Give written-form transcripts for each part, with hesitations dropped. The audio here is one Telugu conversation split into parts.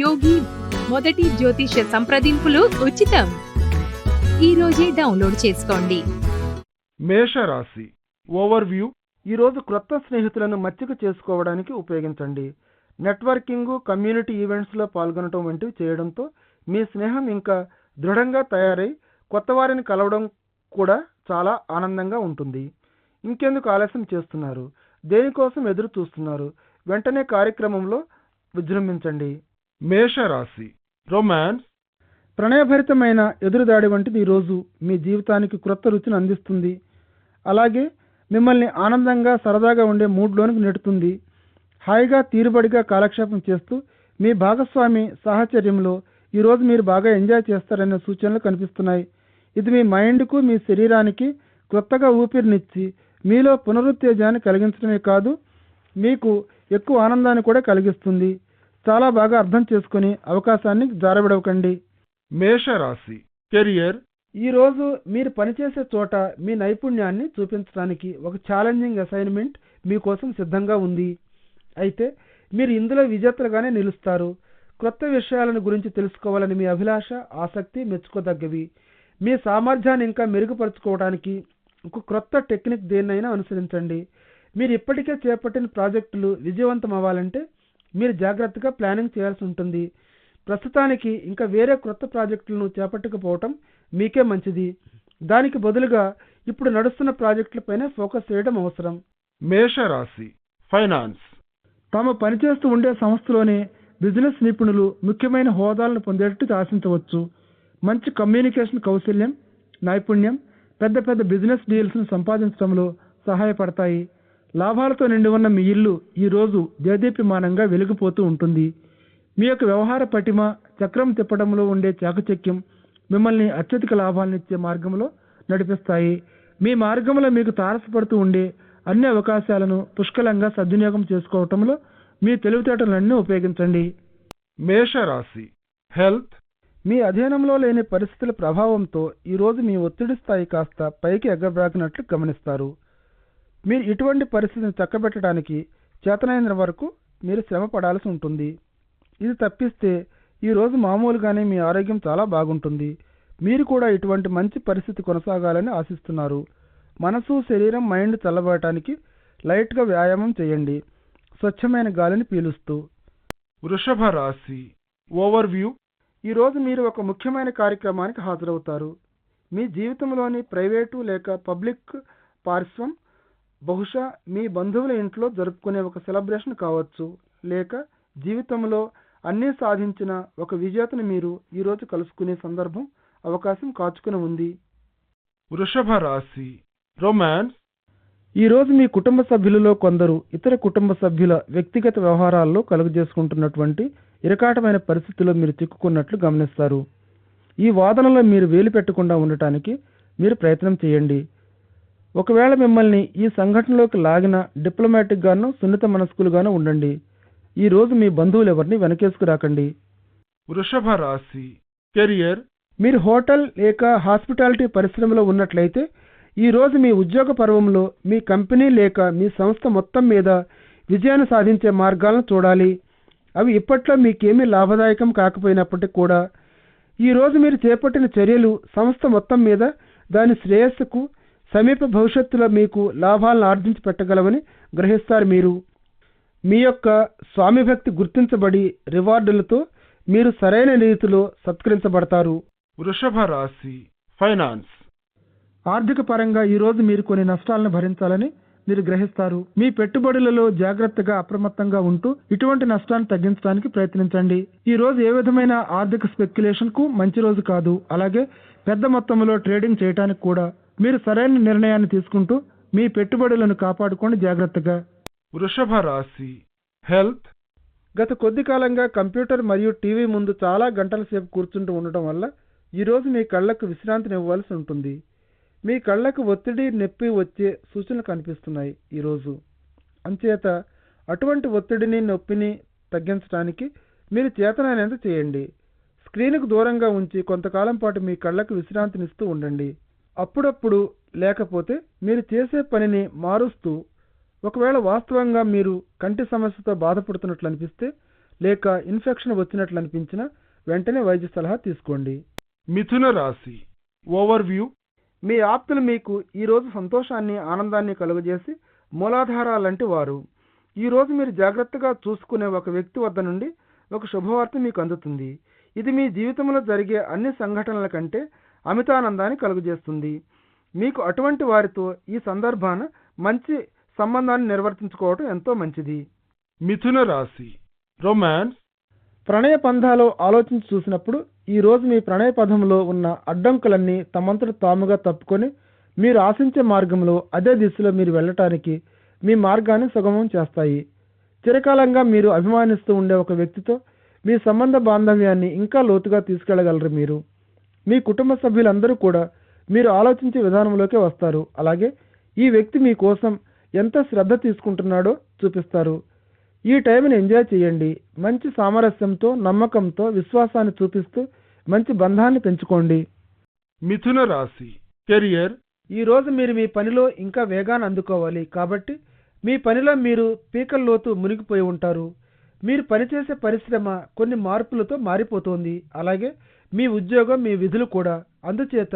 యోగి మొదటి జ్యోతిష సంప్రదింపులు ఉచితం. ఈ రోజే డౌన్లోడ్ చేసుకోండి. మేషరాశి ఓవర్వ్యూ. ఈరోజు క్రొత్త స్నేహితులను మచ్చిక చేసుకోవడానికి ఉపయోగించండి. నెట్వర్కింగ్, కమ్యూనిటీ ఈవెంట్స్లో పాల్గొనడం వంటివి చేయడంతో మీ స్నేహం ఇంకా దృఢంగా తయారై కొత్త వారిని కలవడం కూడా చాలా ఆనందంగా ఉంటుంది. ఇంకెందుకు ఆలస్యం చేస్తున్నారు? దేనికోసం ఎదురు చూస్తున్నారు? వెంటనే కార్యక్రమంలో విజృంభించండి. మేషరాశి రొమాన్స్. ప్రణయభరితమైన ఎదురుదాడి వంటిది ఈరోజు మీ జీవితానికి క్రొత్త రుచిని అందిస్తుంది. అలాగే మిమ్మల్ని ఆనందంగా సరదాగా ఉండే మూడ్లోనికి నెడుతుంది. హాయిగా తీరుబడిగా కాలక్షేపం చేస్తూ మీ భాగస్వామి సాహచర్యంలో ఈరోజు మీరు బాగా ఎంజాయ్ చేస్తారనే సూచనలు కనిపిస్తున్నాయి. ఇది మీ మైండ్కు, మీ శరీరానికి కొత్తగా ఊపిరినిచ్చి మీలో పునరుత్తేజాన్ని కలిగించడమే కాదు, మీకు ఎక్కువ ఆనందాన్ని కూడా కలిగిస్తుంది. చాలా బాగా అర్థం చేసుకుని అవకాశాన్ని జారవిడవకండి. మేషరాశి కెరియర్. ఈరోజు మీరు పనిచేసే చోట మీ నైపుణ్యాన్ని చూపించడానికి ఒక ఛాలెంజింగ్ అసైన్మెంట్ మీకోసం సిద్ధంగా ఉంది. అయితే మీరు ఇందులో విజేతలుగానే నిలుస్తారు. క్రొత్త విషయాలను గురించి తెలుసుకోవాలని మీ అభిలాష, ఆసక్తి మెచ్చుకోదగ్గవి. మీ సామర్థ్యాన్ని ఇంకా మెరుగుపరుచుకోవడానికి ఒక క్రొత్త టెక్నిక్ దేన్నైనా అనుసరించండి. మీరు ఇప్పటికే చేపట్టిన ప్రాజెక్టులు విజయవంతం అవ్వాలంటే మీరు జాగ్రత్తగా ప్లానింగ్ చేయాల్సి ఉంటుంది. ప్రస్తుతానికి ఇంకా వేరే క్రొత్త ప్రాజెక్టులను చేపట్టకపోవటం మీకే మంచిది. దానికి బదులుగా ఇప్పుడు నడుస్తున్న ప్రాజెక్టులపైనే ఫోకస్ చేయడం అవసరం. మేషరాశి ఫైనాన్స్. తాము పనిచేస్తూ ఉండే సంస్థలోనే బిజినెస్ నిపుణులు ముఖ్యమైన హోదాలను పొందేటట్టు ఆశించవచ్చు. మంచి కమ్యూనికేషన్ కౌశల్యం, నైపుణ్యం పెద్ద పెద్ద బిజినెస్ డీల్స్ను సంపాదించడంలో సహాయపడతాయి. లాభాలతో నిండి ఉన్న మీ ఇల్లు ఈరోజు దేదీప్యమానంగా వెలిగిపోతూ ఉంటుంది. మీ యొక్క వ్యవహార పటిమ, చక్రం తిప్పడంలో ఉండే చాకచక్యం మిమ్మల్ని అత్యధిక లాభాలనిచ్చే మార్గంలో నడిపిస్తాయి. మీ మార్గంలో మీకు తారసపడుతూ ఉండే అన్ని అవకాశాలను పుష్కలంగా సద్వినియోగం చేసుకోవటంలో మీ తెలివితేటలన్నీ ఉపయోగించండి. మేషరాశి హెల్త్. మీ అధీనంలో లేని పరిస్థితుల ప్రభావంతో ఈరోజు మీ ఒత్తిడి స్థాయి కాస్త పైకి ఎగబ్రాకినట్లు గమనిస్తారు. మీరు ఇటువంటి పరిస్థితిని చక్కబెట్టడానికి చేతనైన వరకు మీరు శ్రమ పడాల్సి ఉంటుంది. ఇది తప్పిస్తే ఈరోజు మామూలుగానే మీ ఆరోగ్యం చాలా బాగుంటుంది. మీరు కూడా ఇటువంటి మంచి పరిస్థితి కొనసాగాలని ఆశిస్తున్నారు. మనసు, శరీరం, మైండ్ చల్లబడటానికి లైట్గా వ్యాయామం చేయండి, స్వచ్ఛమైన గాలిని పీలుస్తూ. వృషభ రాశి ఓవర్వ్యూ. ఈరోజు మీరు ఒక ముఖ్యమైన కార్యక్రమానికి హాజరవుతారు. మీ జీవితంలోని ప్రైవేటు లేక పబ్లిక్ పార్శ్వం బహుశా మీ బంధువుల ఇంట్లో జరుపుకునే ఒక సెలబ్రేషన్ కావచ్చు, లేక జీవితంలో అన్నీ సాధించిన ఒక విజేతను మీరు ఈరోజు కలుసుకునే సందర్భం, అవకాశం కాచుకుని ఉంది. వృషభ రాశి రొమాన్స్. ఈరోజు మీ కుటుంబ సభ్యులలో కొందరు ఇతర కుటుంబ సభ్యుల వ్యక్తిగత వ్యవహారాల్లో కలుగజేసుకుంటున్నటువంటి ఇరకాటమైన పరిస్థితుల్లో మీరు చిక్కుకున్నట్లు గమనిస్తారు. ఈ వాదనలో మీరు వేలు పెట్టకుండా ఉండటానికి మీరు ప్రయత్నం చేయండి. ఒకవేళ మిమ్మల్ని ఈ సంఘటనలోకి లాగిన డిప్లొమాటిక్ గాను, సున్నిత మనస్కులుగాను ఉండండి. ఈ రోజు మీ బంధువులు ఎవరిని వెనకేసుకురాకండి. వృషభ రాశి కెరియర్. మీరు హోటల్ లేక హాస్పిటాలిటీ పరిశ్రమలో ఉన్నట్లయితే ఈ రోజు మీ ఉద్యోగ పర్వంలో మీ కంపెనీ లేక మీ సంస్థ మొత్తం మీద విజయాన్ని సాధించే మార్గాలను చూడాలి. అవి ఇప్పట్లో మీకేమీ లాభదాయకం కాకపోయినప్పటికీ కూడా ఈ రోజు మీరు చేపట్టిన చర్యలు సంస్థ మొత్తం మీద దాని శ్రేయస్సుకు సమీప భవిష్యత్తులో మీకు లాభాలను ఆర్జించి పెట్టగలవని గ్రహిస్తారు. మీరు మీ యొక్క స్వామిభక్తి గుర్తించబడి రివార్డులతో మీరు సరైన రీతిలో సత్కరించబడతారు. వృషభ రాశి ఫైనాన్స్. ఆర్థిక పరంగా ఈరోజు మీరు కొన్ని నష్టాలను భరించాలని మీరు గ్రహిస్తారు. మీ పెట్టుబడులలో జాగ్రత్తగా అప్రమత్తంగా ఉంటూ ఇటువంటి నష్టాన్ని తగ్గించడానికి ప్రయత్నించండి. ఈ రోజు ఏ విధమైన ఆర్థిక స్పెక్యులేషన్ కు మంచి రోజు కాదు. అలాగే పెద్ద మొత్తంలో ట్రేడింగ్ చేయడానికి కూడా మీరు సరైన నిర్ణయాన్ని తీసుకుంటూ మీ పెట్టుబడులను కాపాడుకోండి జాగ్రత్తగా. వృషభ రాశి హెల్త్. గత కొద్ది కాలంగా కంప్యూటర్ మరియు టీవీ ముందు చాలా గంటల సేపు కూర్చుంటూ ఉండటం వల్ల ఈరోజు మీ కళ్లకు విశ్రాంతినివ్వవలసి ఉంటుంది. మీ కళ్లకు ఒత్తిడి, నొప్పి వచ్చే సూచనలు కనిపిస్తున్నాయి ఈరోజు. అంచేత అటువంటి ఒత్తిడిని, నొప్పిని తగ్గించడానికి మీరు చేతనైనంత చేయండి. స్క్రీన్కు దూరంగా ఉంచి కొంతకాలం పాటు మీ కళ్లకు విశ్రాంతినిస్తూ ఉండండి. అప్పుడప్పుడు లేకపోతే మీరు చేసే పనిని మారుస్తూ, ఒకవేళ వాస్తవంగా మీరు కంటి సమస్యతో బాధపడుతున్నట్లు అనిపిస్తే లేక ఇన్ఫెక్షన్ వచ్చినట్లు అనిపించినా వెంటనే వైద్య సలహా తీసుకోండి. మిథున రాశి ఓవర్వ్యూ. మీ ఆప్తులు మీకు ఈరోజు సంతోషాన్ని ఆనందాన్ని కలుగజేసి మూలాధారాలంటి వారు. ఈరోజు మీరు జాగ్రత్తగా చూసుకునే ఒక వ్యక్తి వద్ద నుండి ఒక శుభవార్త మీకు అందుతుంది. ఇది మీ జీవితంలో జరిగే అన్ని సంఘటనల కంటే అమితానందాన్ని కలుగజేస్తుంది. మీకు అటువంటి వారితో ఈ సందర్భాన మంచి సంబంధాన్ని నిర్వర్తించుకోవటం ఎంతో మంచిది. మిథున రాశి రొమాన్స్. ప్రణయ పంథాలో ఆలోచించి చూసినప్పుడు ఈరోజు మీ ప్రణయ పథంలో ఉన్న అడ్డంకులన్నీ తమంతట తాముగా తప్పుకొని మీరు ఆశించే మార్గంలో అదే దిశలో మీరు వెళ్ళటానికి మీ మార్గాన్ని సుగమం చేస్తాయి. చిరకాలంగా మీరు అభిమానిస్తూ ఉండే ఒక వ్యక్తితో మీ సంబంధ బాంధవ్యాన్ని ఇంకా లోతుగా తీసుకెళ్లగలరు. మీరు మీ కుటుంబ సభ్యులందరూ కూడా మీరు ఆలోచించే విధానంలోకే వస్తారు. అలాగే ఈ వ్యక్తి మీ కోసం ఎంత శ్రద్ధ తీసుకుంటున్నాడో చూపిస్తారు. ఈ టైంని ఎంజాయ్ చేయండి. మంచి సామరస్యంతో, నమ్మకంతో, విశ్వాసాన్ని చూపిస్తూ మంచి బంధాన్ని పెంచుకోండి. మిథున రాశి కెరియర్. ఈరోజు మీరు మీ పనిలో ఇంకా వేగాన్ని అందుకోవాలి. కాబట్టి మీ పనిలో మీరు పీకల్లోతు మునిగిపోయి ఉంటారు. మీరు పనిచేసే పరిశ్రమ కొన్ని మార్పులతో మారిపోతోంది. అలాగే మీ ఉద్యోగం, మీ విధులు కూడా. అందుచేత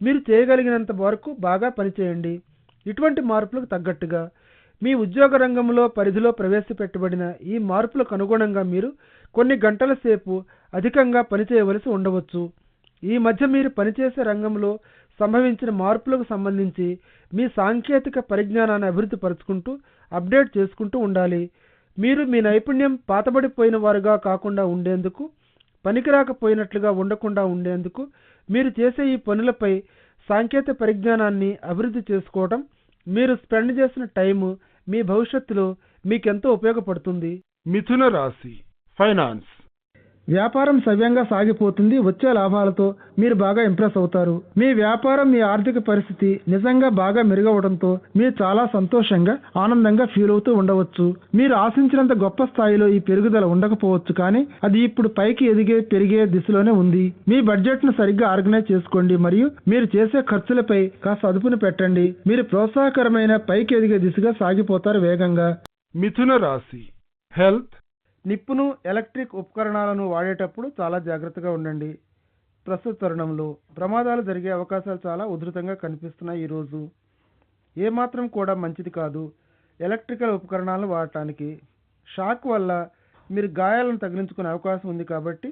మీరు చేయగలిగినంత వరకు బాగా పనిచేయండి. ఇటువంటి మార్పులకు తగ్గట్టుగా మీ ఉద్యోగ రంగంలో పరిధిలో ప్రవేశపెట్టబడిన ఈ మార్పులకు అనుగుణంగా మీరు కొన్ని గంటల సేపు అధికంగా పనిచేయవలసి ఉండవచ్చు. ఈ మధ్య మీరు పనిచేసే రంగంలో సంభవించిన మార్పులకు సంబంధించి మీ సాంకేతిక పరిజ్ఞానాన్ని అభివృద్ధి పరుచుకుంటూ అప్డేట్ చేసుకుంటూ ఉండాలి. మీరు మీ నైపుణ్యం పాతబడిపోయిన వారుగా కాకుండా ఉండేందుకు, పనికిరాకపోయినట్లుగా ఉండకుండా ఉండేందుకు మీరు చేసే ఈ పనులపై సాంకేతిక పరిజ్ఞానాన్ని అభివృద్ధి చేసుకోవడం, మీరు స్పెండ్ చేసిన టైము మీ భవిష్యత్తులో మీకెంతో ఉపయోగపడుతుంది. మిథున రాశి ఫైనాన్స్. వ్యాపారం సవ్యంగా సాగిపోతుంది. వచ్చే లాభాలతో మీరు బాగా ఇంప్రెస్ అవుతారు. మీ వ్యాపారం, మీ ఆర్థిక పరిస్థితి నిజంగా బాగా మెరుగవడంతో మీరు చాలా సంతోషంగా, ఆనందంగా ఫీల్ అవుతూ ఉండవచ్చు. మీరు ఆశించినంత గొప్ప స్థాయిలో ఈ పెరుగుదల ఉండకపోవచ్చు, కానీ అది ఇప్పుడు పైకి పెరిగే దిశలోనే ఉంది. మీ బడ్జెట్ ను సరిగ్గా ఆర్గనైజ్ చేసుకోండి మరియు మీరు చేసే ఖర్చులపై కాస్త అదుపును పెట్టండి. మీరు ప్రోత్సాహకరమైన పైకి ఎదిగే దిశగా సాగిపోతారు వేగంగా. మిథున రాశి హెల్త్. నిప్పును, ఎలక్ట్రిక్ ఉపకరణాలను వాడేటప్పుడు చాలా జాగ్రత్తగా ఉండండి. ప్రస్తుత తరుణంలో ప్రమాదాలు జరిగే అవకాశాలు చాలా ఉధృతంగా కనిపిస్తున్నాయి. ఈరోజు ఏమాత్రం కూడా మంచిది కాదు ఎలక్ట్రికల్ ఉపకరణాలను వాడటానికి. షాక్ వల్ల మీరు గాయాలను తగిలించుకునే అవకాశం ఉంది. కాబట్టి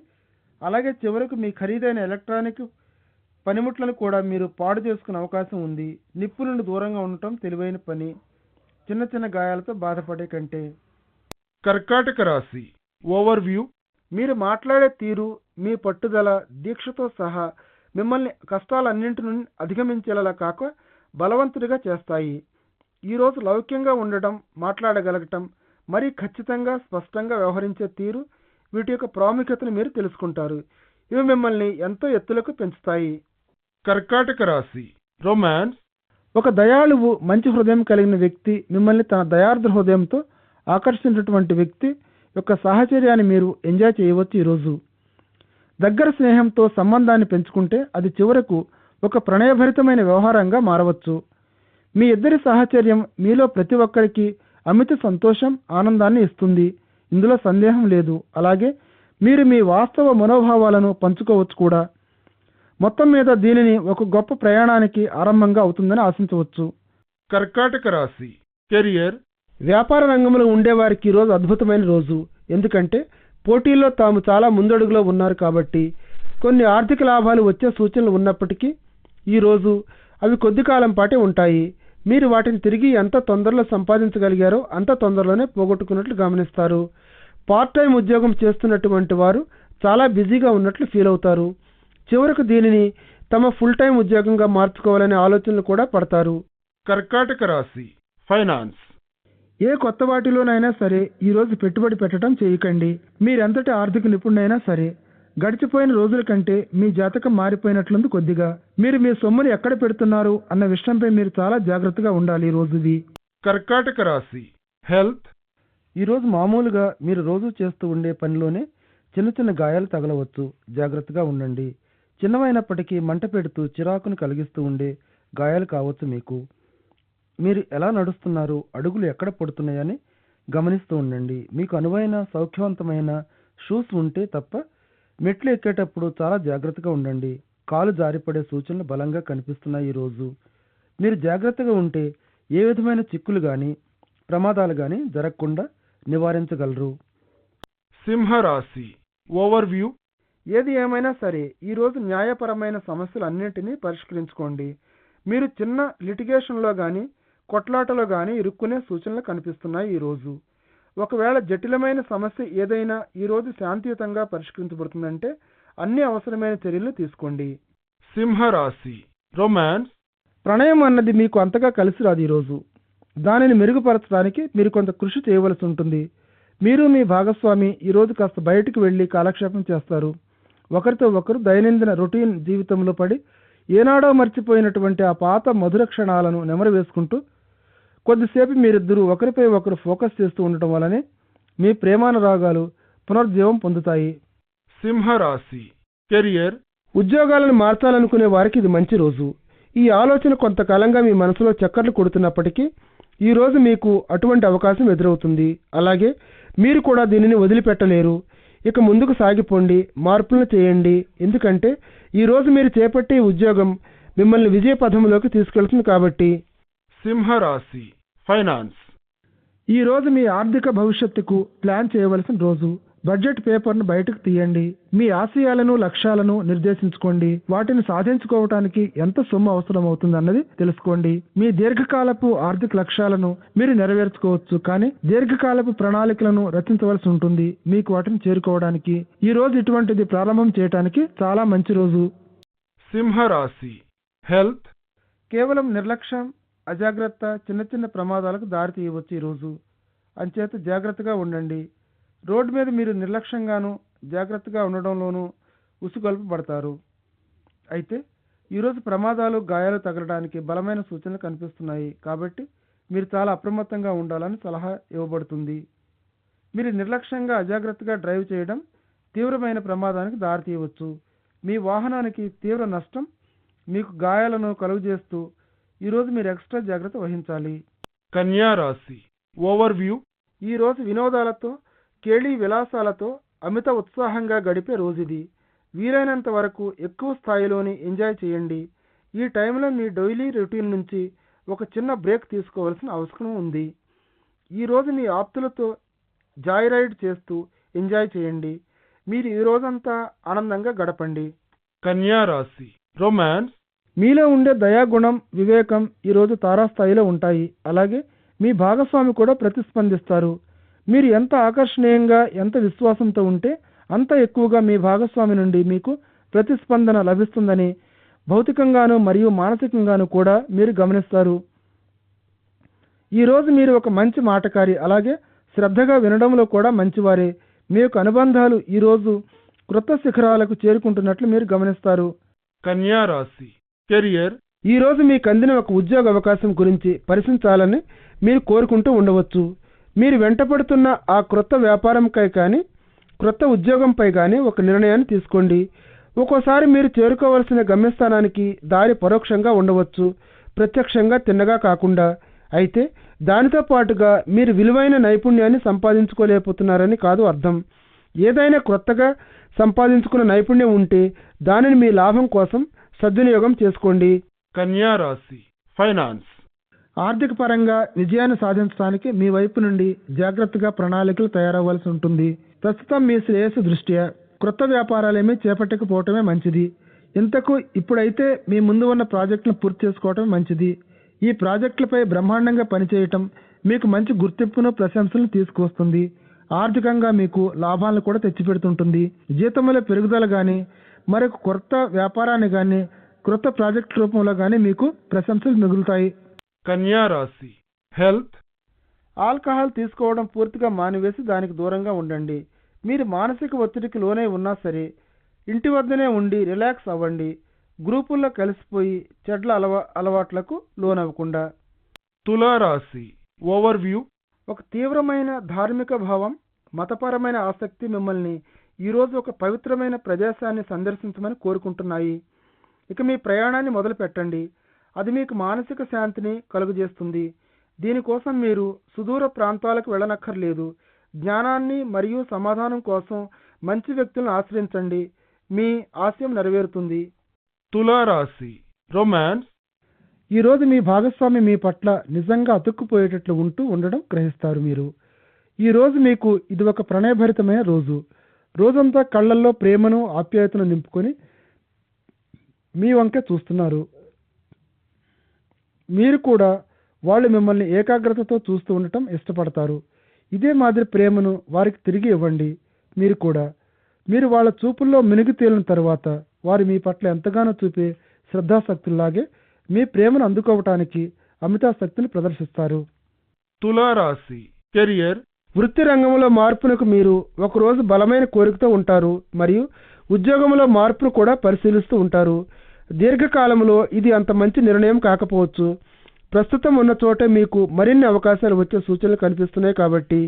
అలాగే చివరకు మీ ఖరీదైన ఎలక్ట్రానిక్ పనిముట్లను కూడా మీరు పాడు చేసుకునే అవకాశం ఉంది. నిప్పు నుండి దూరంగా ఉండటం తెలివైన పని, చిన్న చిన్న గాయాలతో బాధపడే కంటే. కర్కాటక రాశి ఓవర్వ్యూ. మీరు మాట్లాడే తీరు, మీ పట్టుదల, దీక్షతో సహా మిమ్మల్ని కష్టాలన్నింటి నుండి అధిగమించేలా కాక బలవంతుడిగా చేస్తాయి. ఈరోజు లౌక్యంగా ఉండటం, మాట్లాడగలగటం, మరీ ఖచ్చితంగా, స్పష్టంగా వ్యవహరించే తీరు, వీటి యొక్క ప్రాముఖ్యతను మీరు తెలుసుకుంటారు. ఇవి మిమ్మల్ని ఎంతో ఎత్తులకు పెంచుతాయి. కర్కాటక రాశి రొమాన్స్. ఒక దయాళువు, మంచి హృదయం కలిగిన వ్యక్తి మిమ్మల్ని తన దయార్ద్ర హృదయంతో ఆకర్షించినటువంటి వ్యక్తి యొక్క సాహచర్యాన్ని మీరు ఎంజాయ్ చేయవచ్చు. ఈరోజు దగ్గర స్నేహంతో సంబంధాన్ని పెంచుకుంటే అది చివరకు ఒక ప్రణయభరితమైన వ్యవహారంగా మారవచ్చు. మీ ఇద్దరి సాహచర్యం మీలో ప్రతి ఒక్కరికి అమిత సంతోషం, ఆనందాన్ని ఇస్తుంది. ఇందులో సందేహం లేదు. అలాగే మీరు మీ వాస్తవ మనోభావాలను పంచుకోవచ్చు కూడా. మొత్తం మీద దీనిని ఒక గొప్ప ప్రయాణానికి ఆరంభంగా అవుతుందని ఆశించవచ్చు. కర్కాటక రాశి కెరియర్. వ్యాపార రంగంలో ఉండేవారికి ఈరోజు అద్భుతమైన రోజు. ఎందుకంటే పోటీల్లో తాము చాలా ముందడుగులో ఉన్నారు. కాబట్టి కొన్ని ఆర్థిక లాభాలు వచ్చే సూచనలు ఉన్నప్పటికీ ఈరోజు అవి కొద్ది కాలం పాటే ఉంటాయి. మీరు వాటిని తిరిగి ఎంత తొందరలో సంపాదించగలిగారో అంత తొందరలోనే పోగొట్టుకున్నట్లు గమనిస్తారు. పార్ట్ టైం ఉద్యోగం చేస్తున్నటువంటి వారు చాలా బిజీగా ఉన్నట్లు ఫీల్ అవుతారు. చివరకు దీనిని తమ ఫుల్ టైం ఉద్యోగంగా మార్చుకోవాలనే ఆలోచనలు కూడా పడతారు. కర్కాటక రాశి ఫైనాన్స్. ఏ కొత్త వాటిలోనైనా సరే ఈరోజు పెట్టుబడి పెట్టడం చేయకండి. మీరెంతటి ఆర్థిక నిపుణుడైనా సరే గడిచిపోయిన రోజుల కంటే మీ జాతకం మారిపోయినట్లుంది కొద్దిగా. మీరు మీ సొమ్ముని ఎక్కడ పెడుతున్నారు అన్న విషయంపై మీరు చాలా జాగ్రత్తగా ఉండాలి ఈ రోజుది. కర్కాటక రాశి హెల్త్. ఈరోజు మామూలుగా మీరు రోజు చేస్తూ ఉండే పనిలోనే చిన్న చిన్న గాయాలు తగలవచ్చు. జాగ్రత్తగా ఉండండి. చిన్నవైనప్పటికీ మంట పెడుతూ చిరాకును కలిగిస్తూ ఉండే గాయాలు కావచ్చు మీకు. మీరు ఎలా నడుస్తున్నారు, అడుగులు ఎక్కడ పడుతున్నాయని గమనిస్తూ ఉండండి. మీకు అనువైన సౌఖ్యవంతమైన షూస్ ఉంటే తప్ప మెట్లు ఎక్కేటప్పుడు చాలా జాగ్రత్తగా ఉండండి. కాలు జారిపడే సూచనలు బలంగా కనిపిస్తున్నాయి ఈరోజు. మీరు జాగ్రత్తగా ఉంటే ఏ విధమైన చిక్కులు కానీ ప్రమాదాలు కానీ జరగకుండా నివారించగలరు. సింహరాశి ఓవర్వ్యూ. ఏది ఏమైనా సరే ఈరోజు న్యాయపరమైన సమస్యలన్నింటినీ పరిష్కరించుకోండి. మీరు చిన్న లిటిగేషన్లో కానీ కొట్లాటలో కానీ ఇరుక్కునే సూచనలు కనిపిస్తున్నాయి ఈరోజు. ఒకవేళ జటిలమైన సమస్య ఏదైనా ఈరోజు శాంతియుతంగా పరిష్కరించబడుతుందంటే అన్ని అవసరమైన చర్యలు తీసుకోండి. సింహరాశి రొమాన్స్. ప్రణయం అన్నది మీకు అంతగా కలిసి రాదు ఈరోజు. దానిని మెరుగుపరచడానికి మీరు కొంత కృషి చేయవలసి ఉంటుంది. మీరు మీ భాగస్వామి ఈరోజు కాస్త బయటికి వెళ్ళి కాలక్షేపం చేస్తారు. ఒకరితో ఒకరు దైనందిన రొటీన్ జీవితంలో పడి ఏనాడో మర్చిపోయినటువంటి ఆ పాత మధుర క్షణాలను నెమరు వేసుకుంటూ కొద్దిసేపు మీరిద్దరూ ఒకరిపై ఒకరు ఫోకస్ చేస్తూ ఉండటం వల్లనే మీ ప్రేమానురాగాలు పునర్జీవం పొందుతాయి. సింహరాశి కెరియర్. ఉద్యోగాలను మార్చాలనుకునే వారికి ఇది మంచి రోజు. ఈ ఆలోచన కొంతకాలంగా మీ మనసులో చక్కర్లు కొడుతున్నప్పటికీ ఈ రోజు మీకు అటువంటి అవకాశం ఎదురవుతుంది. అలాగే మీరు కూడా దీనిని వదిలిపెట్టలేరు. ఇక ముందుకు సాగిపోండి, మార్పులను చేయండి. ఎందుకంటే ఈరోజు మీరు చేపట్టే ఉద్యోగం మిమ్మల్ని విజయ పథంలోకి తీసుకెళ్తుంది కాబట్టి. సింహరాశి ఫైనాన్స్. ఈరోజు మీ ఆర్థిక భవిష్యత్తుకు ప్లాన్ చేయవలసిన రోజు. బడ్జెట్ పేపర్ను బయటకు తీయండి. మీ ఆశయాలను లక్ష్యాలను నిర్దేశించుకోండి. వాటిని సాధించుకోవటానికి ఎంత సొమ్ము అవసరం అవుతుందన్నది తెలుసుకోండి. మీ దీర్ఘకాలపు ఆర్థిక లక్ష్యాలను మీరు నెరవేర్చుకోవచ్చు, కానీ దీర్ఘకాలపు ప్రణాళికలను రచించవలసి ఉంటుంది మీకు వాటిని చేరుకోవడానికి. ఈ రోజు ఇటువంటిది ప్రారంభం చేయడానికి చాలా మంచి రోజు. సింహరాశి హెల్త్. కేవలం నిర్లక్ష్యం, అజాగ్రత్త చిన్న చిన్న ప్రమాదాలకు దారి తీయవచ్చు ఈరోజు. అంచేత జాగ్రత్తగా ఉండండి. రోడ్డు మీద మీరు నిర్లక్ష్యంగాను జాగ్రత్తగా ఉండడంలోనూ ఉసుగొల్పబడతారు. అయితే ఈరోజు ప్రమాదాలు, గాయాలు తగలడానికి బలమైన సూచనలు కనిపిస్తున్నాయి కాబట్టి మీరు చాలా అప్రమత్తంగా ఉండాలని సలహా ఇవ్వబడుతుంది. మీరు నిర్లక్ష్యంగా అజాగ్రత్తగా డ్రైవ్ చేయడం తీవ్రమైన ప్రమాదానికి దారితీయవచ్చు. మీ వాహనానికి తీవ్ర నష్టం, మీకు గాయాలను కలుగజేస్తూ ఈరోజు మీరు ఎక్స్ట్రా జాగ్రత్త వహించాలి. కన్యా రాశి ఓవర్వ్యూ. ఈరోజు వినోదాలతో, కేళీ విలాసాలతో అమిత ఉత్సాహంగా గడిపే రోజు ఇది. వీలైనంత వరకు ఎక్కువ స్థాయిలోని ఎంజాయ్ చేయండి. ఈ టైంలో మీ డైలీ రొటీన్ నుంచి ఒక చిన్న బ్రేక్ తీసుకోవాల్సిన అవసరం ఉంది. ఈరోజు మీ ఆప్తులతో జాయ్ రైడ్ చేస్తూ ఎంజాయ్ చేయండి. మీరు ఈ రోజంతా ఆనందంగా గడపండి. కన్యా రాశి రొమాన్స్. మీలో ఉండే దయాగుణం, వివేకం ఈరోజు తారాస్థాయిలో ఉంటాయి. అలాగే మీ భాగస్వామి కూడా ప్రతిస్పందిస్తారు. మీరు ఎంత ఆకర్షణీయంగా, ఎంత విశ్వాసంతో ఉంటే అంత ఎక్కువగా మీ భాగస్వామి నుండి మీకు ప్రతిస్పందన లభిస్తుందని భౌతికంగాను మరియు మానసికంగాను కూడా మీరు గమనిస్తారు. ఈరోజు మీరు ఒక మంచి మాటకారి, అలాగే శ్రద్ధగా వినడంలో కూడా మంచివారే. మీ యొక్క అనుబంధాలు ఈరోజు క్రొత్త శిఖరాలకు చేరుకుంటున్నట్లు మీరు గమనిస్తారు. కన్యా రాశి కెరియర్. ఈరోజు మీకు అందిన ఒక ఉద్యోగ అవకాశం గురించి పరిశీలించాలని మీరు కోరుకుంటూ ఉండవచ్చు. మీరు వెంటపడుతున్న ఆ క్రొత్త వ్యాపారంపై కానీ క్రొత్త ఉద్యోగంపై కానీ ఒక నిర్ణయాన్ని తీసుకోండి. ఒక్కోసారి మీరు చేరుకోవలసిన గమ్యస్థానానికి దారి పరోక్షంగా ఉండవచ్చు, ప్రత్యక్షంగా తిన్నగా కాకుండా. అయితే దానితో పాటుగా మీరు విలువైన నైపుణ్యాన్ని సంపాదించుకోలేకపోతున్నారని కాదు అర్థం. ఏదైనా క్రొత్తగా సంపాదించుకున్న నైపుణ్యం ఉంటే దానిని మీ లాభం కోసం సద్వినియోగం చేసుకోండి. కన్యా రాశి ఫైనాన్స్. ఆర్థిక పరంగా విజయాన్ని సాధించడానికి మీ వైపు నుండి జాగ్రత్తగా ప్రణాళికలు తయారవ్వాల్సి ఉంటుంది. ప్రస్తుతం మీ శ్రేయస్సు దృష్ట్యా క్రొత్త వ్యాపారాలేమీ చేపట్టకపోవటమే మంచిది. ఇంతకు ఇప్పుడైతే మీ ముందు ఉన్న ప్రాజెక్టులను పూర్తి చేసుకోవటం మంచిది. ఈ ప్రాజెక్టులపై బ్రహ్మాండంగా పనిచేయటం మీకు మంచి గుర్తింపును, ప్రశంసలను తీసుకువస్తుంది. ఆర్థికంగా మీకు లాభాలను కూడా తెచ్చిపెడుతుంటుంది. జీతంలో పెరుగుదల కానీ, మరొక కొత్త వ్యాపారాన్ని కానీ, క్రొత్త ప్రాజెక్టు రూపంలో కానీ మీకు ప్రశంసలు మిగులుతాయి. కన్యా రాశి హెల్త్. ఆల్కహాల్ తీసుకోవడం పూర్తిగా మానివేసి దానికి దూరంగా ఉండండి. మీరు మానసిక ఒత్తిడికి లోనై ఉన్నా సరే ఇంటి వద్దనే ఉండి రిలాక్స్ అవ్వండి. గ్రూపుల్లో కలిసిపోయి చెడ్ల అలవాట్లకు లోనవ్వకుండా. తులారాశి ఓవర్వ్యూ. ఒక తీవ్రమైన ధార్మిక భావం, మతపరమైన ఆసక్తి మిమ్మల్ని ఈరోజు ఒక పవిత్రమైన ప్రదేశాన్ని సందర్శించమని కోరుకుంటున్నాయి. ఇక మీ ప్రయాణాన్ని మొదలు పెట్టండి. అది మీకు మానసిక శాంతిని కలుగజేస్తుంది. దీనికోసం మీరు సుదూర ప్రాంతాలకు వెళ్ళనక్కర్లేదు. జ్ఞానాన్ని మరియు సమాధానం కోసం మంచి వ్యక్తులను ఆశ్రయించండి. మీ ఆశయం నెరవేరుతుంది. తులారాశి రొమాన్స్. ఈరోజు మీ భాగస్వామి మీ పట్ల నిజంగా అతుక్కుపోయేటట్లు ఉండడం గ్రహిస్తారు. మీరు ఈరోజు మీకు ఇది ఒక ప్రణయభరితమైన రోజు. రోజంతా కళ్ళల్లో ప్రేమను ఆప్యాయతను నింపుకొని మీ వంకే చూస్తున్నారు. మీరు కూడా వాళ్ళు మిమ్మల్ని ఏకాగ్రతతో చూస్తూ ఉండటం ఇష్టపడతారు. ఇదే మాదిరి ప్రేమను వారికి తిరిగి ఇవ్వండి. మీరు వాళ్ళ చూపుల్లో మినుగు తేలిన తర్వాత వారు మీ పట్ల ఎంతగానో చూపే శ్రద్ధాశక్తుల్లాగే మీ ప్రేమను అందుకోవటానికి అమితాశక్తిని ప్రదర్శిస్తారు. తులారాశి కెరియర్. వృత్తి రంగంలో మార్పునకు మీరు ఒకరోజు బలమైన కోరికతో ఉంటారు మరియు ఉద్యోగంలో మార్పును కూడా పరిశీలిస్తూ ఉంటారు. దీర్ఘకాలంలో ఇది అంత మంచి నిర్ణయం కాకపోవచ్చు. ప్రస్తుతం ఉన్న చోటే మీకు మరిన్ని అవకాశాలు వచ్చే సూచనలు కనిపిస్తున్నాయి కాబట్టి.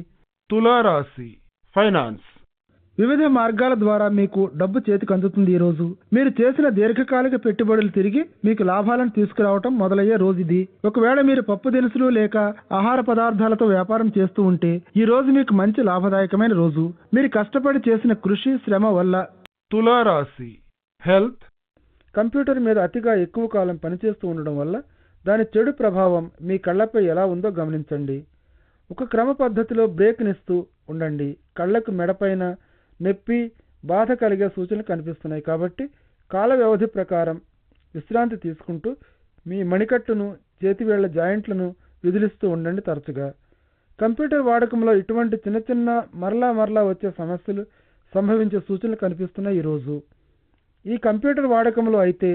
తులారాశి ఫైనాన్స్. వివిధ మార్గాల ద్వారా మీకు డబ్బు చేతికి అందుతుంది. ఈరోజు మీరు చేసిన దీర్ఘకాలిక పెట్టుబడులు తిరిగి మీకు లాభాలను తీసుకురావటం మొదలయ్యే రోజు ఇది. ఒకవేళ మీరు పప్పు దినుసులు లేక ఆహార పదార్థాలతో వ్యాపారం చేస్తూ ఉంటే ఈ రోజు మీకు మంచి లాభదాయకమైన రోజు. మీరు కష్టపడి చేసిన కృషి శ్రమ వల్ల. తులారాశి హెల్త్. కంప్యూటర్ మీద అతిగా ఎక్కువ కాలం పనిచేస్తూ ఉండడం వల్ల దాని చెడు ప్రభావం మీ కళ్ళపై ఎలా ఉందో గమనించండి. ఒక క్రమ పద్ధతిలో బ్రేక్నిస్తూ ఉండండి. కళ్ళకు మెడపైన నొప్పి బాధ కలిగే సూచనలు కనిపిస్తున్నాయి కాబట్టి కాల వ్యవధి ప్రకారం విశ్రాంతి తీసుకుంటూ మీ మణికట్టును చేతివేళ్ల జాయింట్లను విదిలిస్తూ ఉండండి. తరచుగా కంప్యూటర్ వాడకంలో ఇటువంటి చిన్న చిన్న మరలా వచ్చే సమస్యలు సంభవించే సూచనలు కనిపిస్తున్నాయి. ఈరోజు ఈ కంప్యూటర్ వాడకంలో అయితే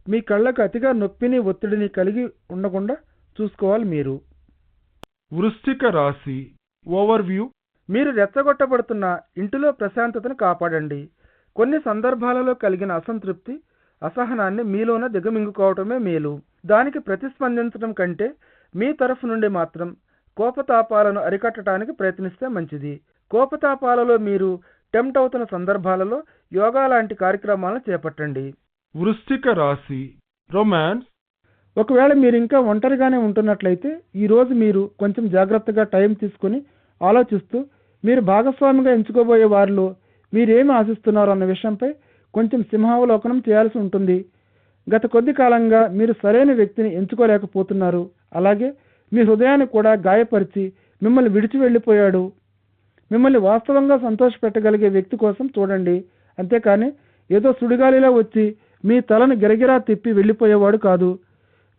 మీ కళ్ళకు అతిగా నొప్పిని ఒత్తిడిని కలిగి ఉండకుండా చూసుకోవాలి. మీరు వృశ్చిక రాశి ఓవర్వ్యూ. మీరు రెచ్చగొట్టబడుతున్న ఇంటిలో ప్రశాంతతను కాపాడండి. కొన్ని సందర్భాలలో కలిగిన అసంతృప్తి అసహనాన్ని మీలోనే దిగమింగుకోవటమే మేలు. దానికి ప్రతిస్పందించడం కంటే మీ తరఫు నుండి మాత్రం కోపతాపాలను అరికట్టడానికి ప్రయత్నిస్తే మంచిది. కోపతాపాలలో మీరు టెంప్ట్ అవుతున్న సందర్భాలలో యోగా లాంటి కార్యక్రమాలను చేపట్టండి. వృశ్చిక రాశి రొమాన్స్. ఒకవేళ మీరు ఇంకా ఒంటరిగానే ఉంటున్నట్లయితే ఈరోజు మీరు కొంచెం జాగ్రత్తగా టైం తీసుకుని ఆలోచిస్తూ మీరు భాగస్వామిగా ఎంచుకోబోయే వారిలో మీరేమి ఆశిస్తున్నారు అన్న విషయంపై కొంచెం సింహావలోకనం చేయాల్సి ఉంటుంది. గత కొద్ది కాలంగా మీరు సరైన వ్యక్తిని ఎంచుకోలేకపోతున్నారు. అలాగే మీ హృదయాన్ని కూడా గాయపరిచి మిమ్మల్ని విడిచి వెళ్ళిపోయాడు. మిమ్మల్ని వాస్తవంగా సంతోషపెట్టగలిగే వ్యక్తి కోసం చూడండి. అంతేకాని ఏదో సుడిగాలిలో వచ్చి మీ తలను గిరగిరా తిప్పి వెళ్ళిపోయేవాడు కాదు.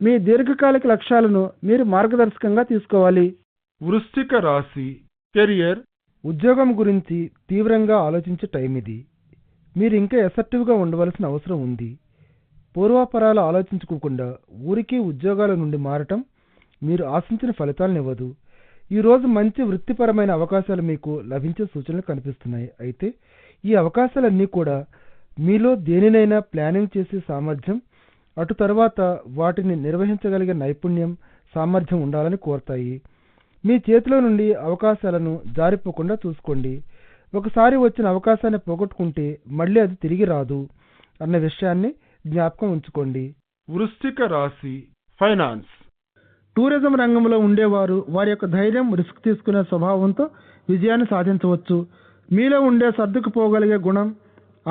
మీ దీర్ఘకాలిక లక్ష్యాలను మీరు మార్గదర్శకంగా తీసుకోవాలి. వృశ్చిక రాశి కెరియర్. ఉద్యోగం గురించి తీవ్రంగా ఆలోచించే టైం ఇది. మీరు ఇంకా ఎసర్టివ్గా ఉండవలసిన అవసరం ఉంది. పూర్వాపరాలు ఆలోచించుకోకుండా ఊరికి ఉద్యోగాల నుండి మారటం మీరు ఆశించిన ఫలితాలనివ్వదు. ఈరోజు మంచి వృత్తిపరమైన అవకాశాలు మీకు లభించే సూచనలు కనిపిస్తున్నాయి. అయితే ఈ అవకాశాలన్నీ కూడా మీలో దేనినైనా ప్లానింగ్ చేసే సామర్థ్యం, అటు తర్వాత వాటిని నిర్వహించగలిగే నైపుణ్యం, సామర్థ్యం ఉండాలని కోరతాయి. మీ చేతిలో నుండి అవకాశాలను జారిపోకుండా చూసుకోండి. ఒకసారి వచ్చిన అవకాశాన్ని పోగొట్టుకుంటే మళ్ళీ అది తిరిగి రాదు అన్న విషయాన్ని జ్ఞాపకం ఉంచుకోండి. వృశ్చిక రాశి ఫైనాన్స్. టూరిజం రంగంలో ఉండేవారు వారి యొక్క ధైర్యం, రిస్క్ తీసుకునే స్వభావంతో విజయాన్ని సాధించవచ్చు. మీలో ఉండే సర్దుకుపోగలిగే గుణం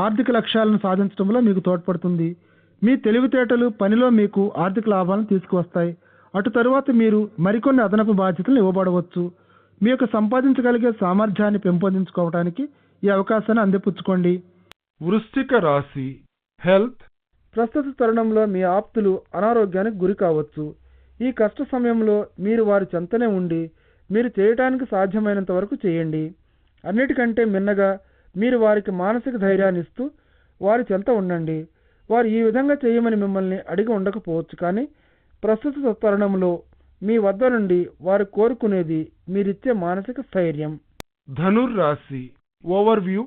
ఆర్థిక లక్ష్యాలను సాధించడంలో మీకు తోడ్పడుతుంది. మీ తెలివితేటలు పనిలో మీకు ఆర్థిక లాభాలను తీసుకువస్తాయి. అటు తరువాత మీరు మరికొన్ని అదనపు బాధ్యతలు ఇవ్వబడవచ్చు. మీ యొక్క సంపాదించగలిగే సామర్థ్యాన్ని పెంపొందించుకోవడానికి ఈ అవకాశాన్ని అందిపుచ్చుకోండి. వృశ్చిక రాశి హెల్త్. ప్రస్తుత తరుణంలో మీ ఆప్తులు అనారోగ్యానికి గురి కావచ్చు. ఈ కష్ట సమయంలో మీరు వారి చెంతనే ఉండి మీరు చేయటానికి సాధ్యమైనంత వరకు చేయండి. అన్నిటికంటే మిన్నగా మీరు వారికి మానసిక ధైర్యాన్ని ఇస్తూ వారి చెంత ఉండండి. వారు ఈ విధంగా చేయమని మిమ్మల్ని అడిగి ఉండకపోవచ్చు, కానీ ప్రస్తుత తరుణంలో మీ వద్ద నుండి వారు కోరుకునేది మీరిచ్చే మానసిక స్థైర్యం. ధనుర్రాశి ఓవర్వ్యూ.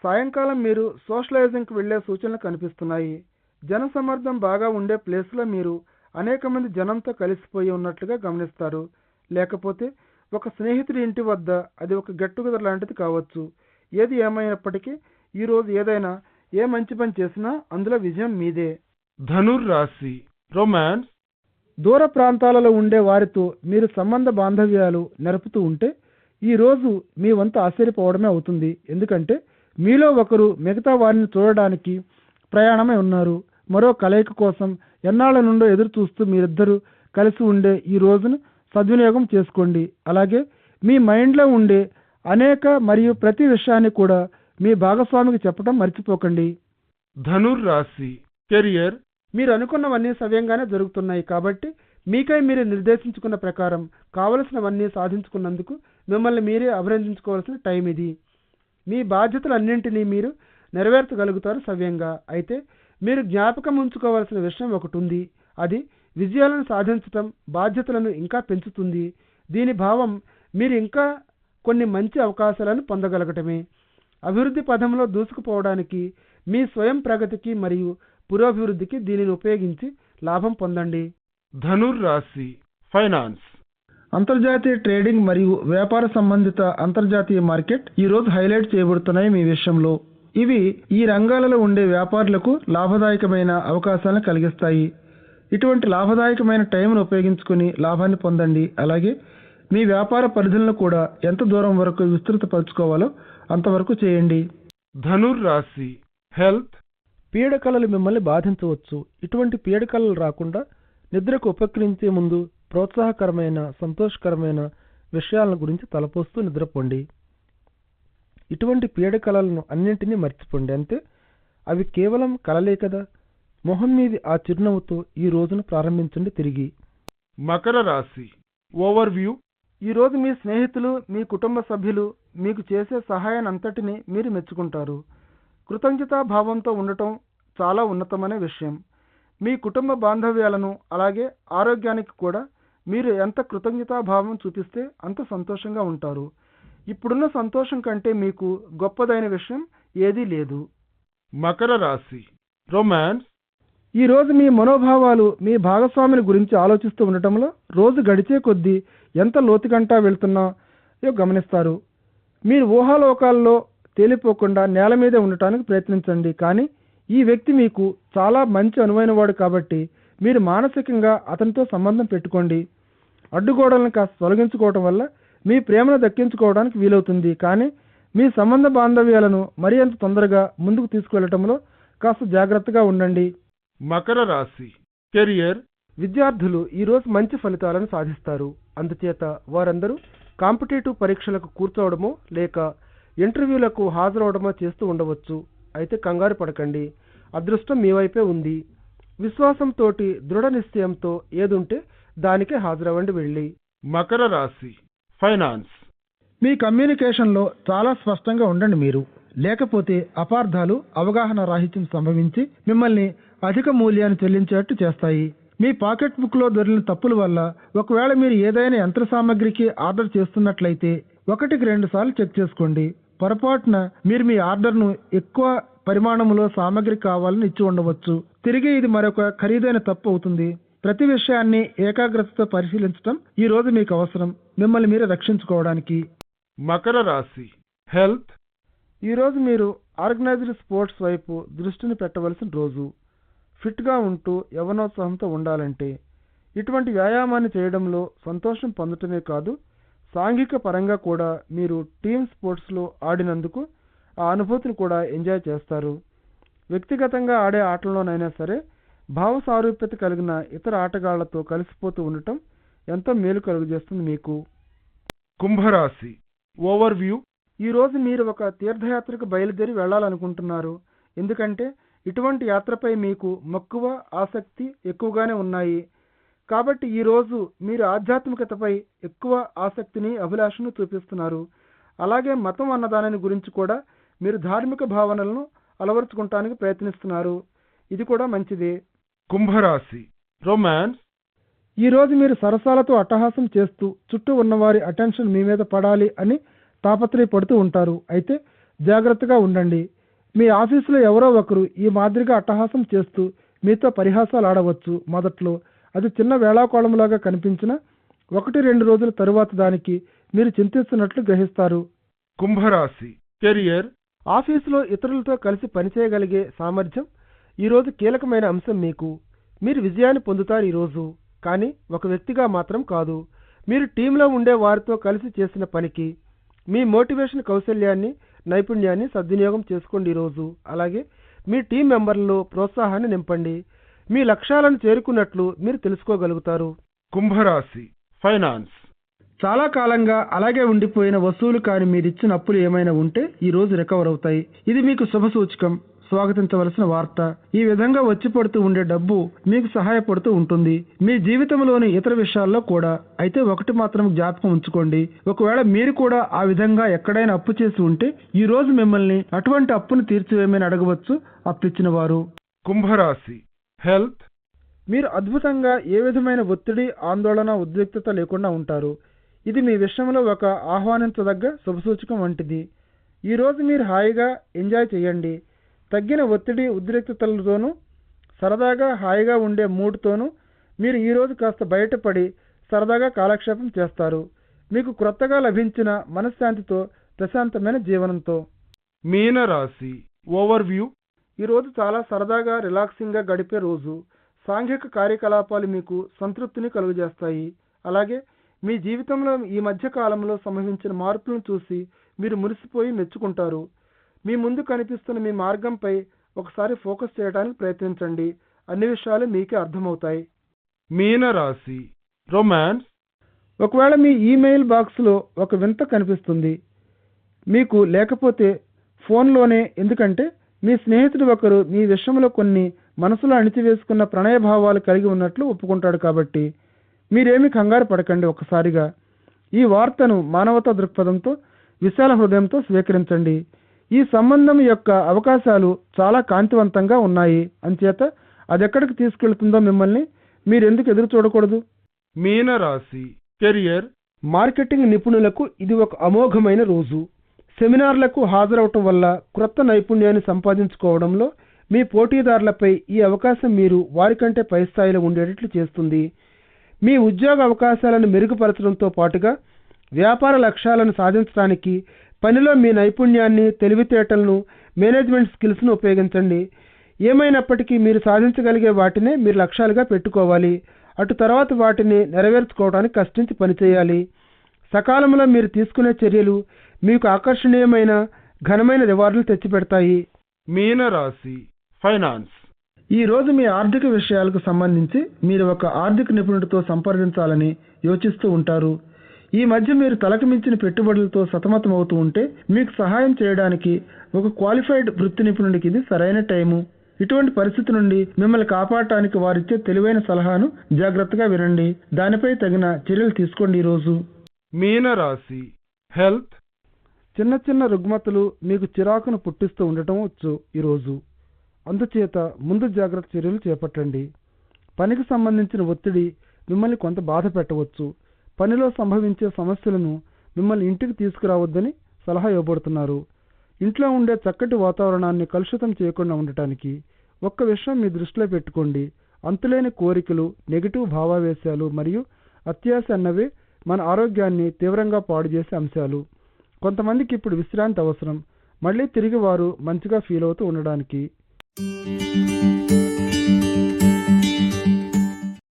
సాయంకాలం మీరు సోషలైజింగ్కి వెళ్లే సూచనలు కనిపిస్తున్నాయి. జనసమ్మర్దం బాగా ఉండే ప్లేస్లో మీరు అనేక మంది జనంతో కలిసిపోయి ఉన్నట్లుగా గమనిస్తారు. లేకపోతే ఒక స్నేహితుడి ఇంటి వద్ద అది ఒక గెట్ టుగెదర్ లాంటిది కావచ్చు. ఏది ఏమైనప్పటికీ ఈరోజు ఏదైనా మంచి పని చేసినా అందులో విజయం మీదే. ధనుర్రాశి రొమాన్స్. దూర ప్రాంతాలలో ఉండే వారితో మీరు సంబంధ బాంధవ్యాలు నెరపుతూ ఉంటే ఈ రోజు మీ వంతు ఆశ్చర్యపోవడమే అవుతుంది. ఎందుకంటే మీలో ఒకరు మిగతా వారిని చూడడానికి ప్రయాణమై ఉన్నారు. మరో కలయిక కోసం ఎన్నాళ్ల నుండో ఎదురు చూస్తూ మీరిద్దరూ కలిసి ఉండే ఈ రోజును సద్వినియోగం చేసుకోండి. అలాగే మీ మైండ్లో ఉండే అనేక మరియు ప్రతి విషయాన్ని కూడా మీ భాగస్వామికి చెప్పడం మర్చిపోకండి. ధనుర్రాశి కెరియర్ మీరు అనుకున్నవన్నీ సవ్యంగానే జరుగుతున్నాయి. కాబట్టి మీకై మీరు నిర్దేశించుకున్న ప్రకారం కావలసినవన్నీ సాధించుకున్నందుకు మిమ్మల్ని మీరే అభినందించుకోవాల్సిన టైం ఇది. మీ బాధ్యతలన్నింటినీ మీరు నెరవేర్చగలుగుతారు సవ్యంగా. అయితే మీరు జ్ఞాపకం ఉంచుకోవాల్సిన విషయం ఒకటి ఉంది. అది విజయాలను సాధించటం బాధ్యతలను ఇంకా పెంచుతుంది. దీని భావం మీరు ఇంకా కొన్ని మంచి అవకాశాలను పొందగలగటమే. అభివృద్ధి పథంలో దూసుకుపోవడానికి మీ స్వయం ప్రగతికి మరియు పురోభివృద్ధికి దీనిని ఉపయోగించి లాభం పొందండి. ధనుర్రాశి ఫైనాన్స్ అంతర్జాతీయ ట్రేడింగ్ మరియు వ్యాపార సంబంధిత అంతర్జాతీయ మార్కెట్ ఈరోజు హైలైట్ చేయబడుతున్నాయి మీ విషయంలో. ఇవి ఈ రంగాలలో ఉండే వ్యాపారులకు లాభదాయకమైన అవకాశాలను కలిగిస్తాయి. ఇటువంటి లాభదాయకమైన టైంను ఉపయోగించుకుని లాభాన్ని పొందండి. అలాగే మీ వ్యాపార పరిధులను కూడా ఎంత దూరం వరకు విస్తృతపరచుకోవాలో అంతవరకు చేయండి. ధనుర్రాశి హెల్త్ పీడకలలు మిమ్మల్ని బాధించవచ్చు. ఇటువంటి పీడకలలు రాకుండా నిద్రకు ఉపక్రమించే ముందు ప్రోత్సాహకరమైన సంతోషకరమైన విషయాల గురించి తలపోస్తూ నిద్రపోండి. ఇటువంటి పీడకలలను అన్నింటినీ మర్చిపోండి. అంతే, అవి కేవలం కలలే కదా. మొహం మీది ఆ చిరునవ్వుతో ఈ రోజును ప్రారంభించండి తిరిగి. మకర రాశి ఓవర్వ్యూ ఈరోజు మీ స్నేహితులు మీ కుటుంబ సభ్యులు మీకు చేసే సహాయాన్నంతటినీ మీరు మెచ్చుకుంటారు. కృతజ్ఞతా భావంతో ఉండటం చాలా ఉన్నతమైన విషయం. మీ కుటుంబ బాంధవ్యాలను అలాగే ఆరోగ్యానికి కూడా మీరు ఎంత కృతజ్ఞతాభావం చూపిస్తే అంత సంతోషంగా ఉంటారు. ఇప్పుడున్న సంతోషం కంటే మీకు గొప్పదైన విషయం ఏదీ లేదు. మకర రాశి రొమాన్స్ ఈరోజు మీ మనోభావాలు మీ భాగస్వామిని గురించి ఆలోచిస్తూ ఉండటంలో రోజు గడిచే కొద్దీ ఎంత లోతుగంటా వెళ్తున్నాయో గమనిస్తారు. మీరు ఊహాలోకాల్లో తేలిపోకుండా నేల మీదే ఉండటానికి ప్రయత్నించండి. కానీ ఈ వ్యక్తి మీకు చాలా మంచి అనువైనవాడు కాబట్టి మీరు మానసికంగా అతనితో సంబంధం పెట్టుకోండి. అడ్డుగోడలను కాస్త తొలగించుకోవడం వల్ల మీ ప్రేమను దక్కించుకోవడానికి వీలవుతుంది. కానీ మీ సంబంధ బాంధవ్యాలను మరీ అంత తొందరగా ముందుకు తీసుకువెళ్లటంలో కాస్త జాగ్రత్తగా ఉండండి. మకర రాశి కెరియర్ విద్యార్థులు ఈరోజు మంచి ఫలితాలను సాధిస్తారు. అందుచేత వారందరూ కాంపిటేటివ్ పరీక్షలకు కూర్చోవడమో లేక ఇంటర్వ్యూలకు హాజరవడమో చేస్తూ ఉండవచ్చు. అయితే కంగారు పడకండి, అదృష్టం మీ వైపే ఉంది. విశ్వాసంతోటి దృఢ నిశ్చయంతో ఏదుంటే దానికే హాజరవ్వండి వెళ్ళి. మకర రాశి ఫైనాన్స్ మీ కమ్యూనికేషన్లో చాలా స్పష్టంగా ఉండండి మీరు. లేకపోతే అపార్థాలు అవగాహన రాహిత్యం సంభవించి మిమ్మల్ని అధిక మూల్యాన్ని చెల్లించేట్టు చేస్తాయి. మీ పాకెట్ బుక్లో దొరికిన తప్పుల వల్ల ఒకవేళ మీరు ఏదైనా యంత్ర సామగ్రికి ఆర్డర్ చేస్తున్నట్లయితే 1-2 సార్లు చెక్ చేసుకోండి. పొరపాటున మీరు మీ ఆర్డర్ను ఎక్కువ పరిమాణంలో సామగ్రి కావాలని ఇచ్చి ఉండవచ్చు. తిరిగి ఇది మరొక ఖరీదైన తప్పు అవుతుంది. ప్రతి విషయాన్ని ఏకాగ్రతతో పరిశీలించడం ఈ రోజు మీకు అవసరం, మిమ్మల్ని మీరు రక్షించుకోవడానికి. మకర రాశి హెల్త్ ఈరోజు మీరు ఆర్గనైజ్డ్ స్పోర్ట్స్ వైపు దృష్టిని పెట్టవలసిన రోజు. ఫిట్గా ఉంటూ యవ్వనోత్సాహంతో ఉండాలంటే ఇటువంటి వ్యాయామాన్ని చేయడంలో సంతోషం పొందటమే కాదు, సాంఘిక పరంగా కూడా మీరు టీమ్ స్పోర్ట్స్లో ఆడినందుకు ఆ అనుభూతిని కూడా ఎంజాయ్ చేస్తారు. వ్యక్తిగతంగా ఆడే ఆటల్లోనైనా సరే భావ సారూప్యత కలిగిన ఇతర ఆటగాళ్లతో కలిసిపోతూ ఉండటం ఎంతో మేలు కలుగజేస్తుంది మీకు. కుంభరాశి ఓవర్వ్యూ ఈరోజు మీరు ఒక తీర్థయాత్రకు బయలుదేరి వెళ్ళాలనుకుంటున్నారు. ఎందుకంటే ఇటువంటి యాత్రపై మీకు మక్కువ ఆసక్తి ఎక్కువగానే ఉన్నాయి. కాబట్టి ఈరోజు మీరు ఆధ్యాత్మికతపై ఎక్కువ ఆసక్తిని అభిలాషను చూపిస్తున్నారు. అలాగే మతం అన్నదాని గురించి కూడా మీరు ధార్మిక భావనలను అలవరుచుకోవటానికి ప్రయత్నిస్తున్నారు. ఇది కూడా మంచిదే. కుంభరాశి రొమాన్స్ ఈరోజు మీరు సరసాలతో అట్టహాసం చేస్తూ చుట్టూ ఉన్నవారి అటెన్షన్ మీ మీద పడాలి అని తాపత్రయపడుతూ ఉంటారు. అయితే జాగ్రత్తగా ఉండండి. మీ ఆఫీసులో ఎవరో ఒకరు ఈ మాదిరిగా అట్టహాసం చేస్తూ మీతో పరిహాసాలు ఆడవచ్చు. మొదట్లో అది చిన్న వేళాకోళంలాగా కనిపించిన 1-2 రోజుల తరువాత దానికి మీరు చింతిస్తున్నట్లు గ్రహిస్తారు. కుంభరాశి కెరియర్ ఆఫీసులో ఇతరులతో కలిసి పనిచేయగలిగే సామర్థ్యం ఈరోజు కీలకమైన అంశం మీకు. మీరు విజయాన్ని పొందుతారు ఈరోజు. కానీ ఒక వ్యక్తిగా మాత్రం కాదు. మీరు టీంలో ఉండే వారితో కలిసి చేసిన పనికి మీ మోటివేషన్ కౌశల్యాన్ని, నైపుణ్యాన్ని సద్వినియోగం చేసుకోండి ఈరోజు. అలాగే మీ టీం మెంబర్లలో ప్రోత్సాహాన్ని నింపండి. మీ లక్ష్యాలను చేరుకున్నట్లు మీరు తెలుసుకోగలుగుతారు. కుంభరాశి ఫైనాన్స్. చాలా కాలంగా అలాగే ఉండిపోయిన వసూలు కాని మీరిచ్చిన అప్పులు ఏమైనా ఉంటే ఈ రోజు రికవర్ అవుతాయి. ఇది మీకు శుభసూచకం, స్వాగతించవలసిన వార్త. ఈ విధంగా వచ్చి పడుతూ ఉండే డబ్బు మీకు సహాయపడుతూ ఉంటుంది మీ జీవితంలోని ఇతర విషయాల్లో కూడా. అయితే ఒకటి మాత్రం జ్ఞాపకం ఉంచుకోండి, ఒకవేళ మీరు కూడా ఆ విధంగా ఎక్కడైనా అప్పు చేసి ఉంటే ఈ రోజు మిమ్మల్ని అటువంటి అప్పును తీర్చివేయమని అడగవచ్చు అప్పిచ్చిన వారు. కుంభరాశి హెల్త్. మీరు అద్భుతంగా ఏ విధమైన ఒత్తిడి, ఆందోళన, ఉద్రిక్తత లేకుండా ఉంటారు. ఇది మీ విషయంలో ఒక ఆహ్వానించదగ్గ శుభసూచకం వంటిది. ఈరోజు మీరు హాయిగా ఎంజాయ్ చేయండి. తగ్గిన ఒత్తిడి, ఉద్రిక్తతలతోనూ సరదాగా హాయిగా ఉండే మూడ్తోనూ మీరు ఈరోజు కాస్త బయటపడి సరదాగా కాలక్షేపం చేస్తారు. మీకు క్రొత్తగా లభించిన మనశ్శాంతితో, ప్రశాంతమైన జీవనంతో. మీనరాశి ఓవర్వ్యూ. ఈరోజు చాలా సరదాగా, రిలాక్సింగ్గా గడిపే రోజు. సాంఘిక కార్యకలాపాలు మీకు సంతృప్తిని కలుగజేస్తాయి. అలాగే మీ జీవితంలో ఈ మధ్య కాలంలో సంభవించిన మార్పులను చూసి మీరు మురిసిపోయి మెచ్చుకుంటారు. మీ ముందు కనిపిస్తున్న మీ మార్గంపై ఒకసారి ఫోకస్ చేయడానికి ప్రయత్నించండి. అన్ని విషయాలు మీకే అర్థమవుతాయి. మీనరాశి రొమాన్స్. ఒకవేళ మీ ఈమెయిల్ బాక్స్లో ఒక వింత కనిపిస్తుంది మీకు, లేకపోతే ఫోన్లోనే, ఎందుకంటే మీ స్నేహితుడు ఒకరు మీ విషయంలో కొన్ని మనసులో అణిచివేసుకున్న ప్రణయభావాలు కలిగి ఉన్నట్లు ఒప్పుకుంటాడు. కాబట్టి మీరేమీ కంగారు పడకండి. ఒకసారిగా ఈ వార్తను మానవతా దృక్పథంతో, విశాల హృదయంతో స్వీకరించండి. ఈ సంబంధం యొక్క అవకాశాలు చాలా కాంతివంతంగా ఉన్నాయి. అంచేత అది ఎక్కడికి తీసుకెళ్తుందో మిమ్మల్ని మీరెందుకు ఎదురు చూడకూడదు. మీనరాశి కెరియర్. మార్కెటింగ్ నిపుణులకు ఇది ఒక అమోఘమైన రోజు. సెమినార్లకు హాజరవటం వల్ల క్రొత్త నైపుణ్యాన్ని సంపాదించుకోవడంలో మీ పోటీదారులపై ఈ అవకాశం మీరు వారికంటే పై స్థాయిలో ఉండేటట్లు చేస్తుంది. మీ ఉద్యోగ అవకాశాలను మెరుగుపరచడంతో పాటుగా వ్యాపార లక్ష్యాలను సాధించడానికి పనిలో మీ నైపుణ్యాన్ని, తెలివితేటలను, మేనేజ్మెంట్ స్కిల్స్ను ఉపయోగించండి. ఏమైనప్పటికీ మీరు సాధించగలిగే వాటినే మీరు లక్ష్యాలుగా పెట్టుకోవాలి. అటు తర్వాత వాటిని నెరవేర్చుకోవడానికి కష్టించి పనిచేయాలి. సకాలంలో మీరు తీసుకునే చర్యలు మీకు ఆకర్షణీయమైన, ఘనమైన రివార్డులు తెచ్చిపెడతాయి. మీనరాశి ఫైనాన్స్. ఈ రోజు మీ ఆర్థిక విషయాలకు సంబంధించి మీరు ఒక ఆర్థిక నిపుణుడితో సంప్రదించాలని యోచిస్తూ ఉంటారు. ఈ మధ్య మీరు తలకు మించిన పెట్టుబడులతో సతమతమవుతూ ఉంటే మీకు సహాయం చేయడానికి ఒక క్వాలిఫైడ్ వృత్తి నిపుణుడికి ఇది సరైన టైము. ఇటువంటి పరిస్థితి నుండి మిమ్మల్ని కాపాడటానికి వారిచ్చే తెలివైన సలహాను జాగ్రత్తగా వినండి. దానిపై తగిన చర్యలు తీసుకోండి ఈరోజు. మీనరాశి హెల్త్. చిన్న చిన్న రుగ్మతలు మీకు చిరాకును పుట్టిస్తూ ఉండటం వచ్చు ఈరోజు. అందుచేత ముందు జాగ్రత్త చర్యలు చేపట్టండి. పనికి సంబంధించిన ఒత్తిడి మిమ్మల్ని కొంత బాధ పెట్టవచ్చు. పనిలో సంభవించే సమస్యలను మిమ్మల్ని ఇంటికి తీసుకురావద్దని సలహా ఇవ్వబడుతున్నారు. ఇంట్లో ఉండే చక్కటి వాతావరణాన్ని కలుషితం చేయకుండా ఉండటానికి ఒక్క విషయం మీ దృష్టిలో పెట్టుకోండి. అంతులేని కోరికలు, నెగిటివ్ భావావేశాలు మరియు అత్యాశ అన్నవే మన ఆరోగ్యాన్ని తీవ్రంగా పాడు చేసే అంశాలు. కొంతమందికి ఇప్పుడు విశ్రాంతి అవసరం, మళ్ళీ తిరిగి వారు మంచిగా ఫీల్ అవుతూ ఉండడానికి.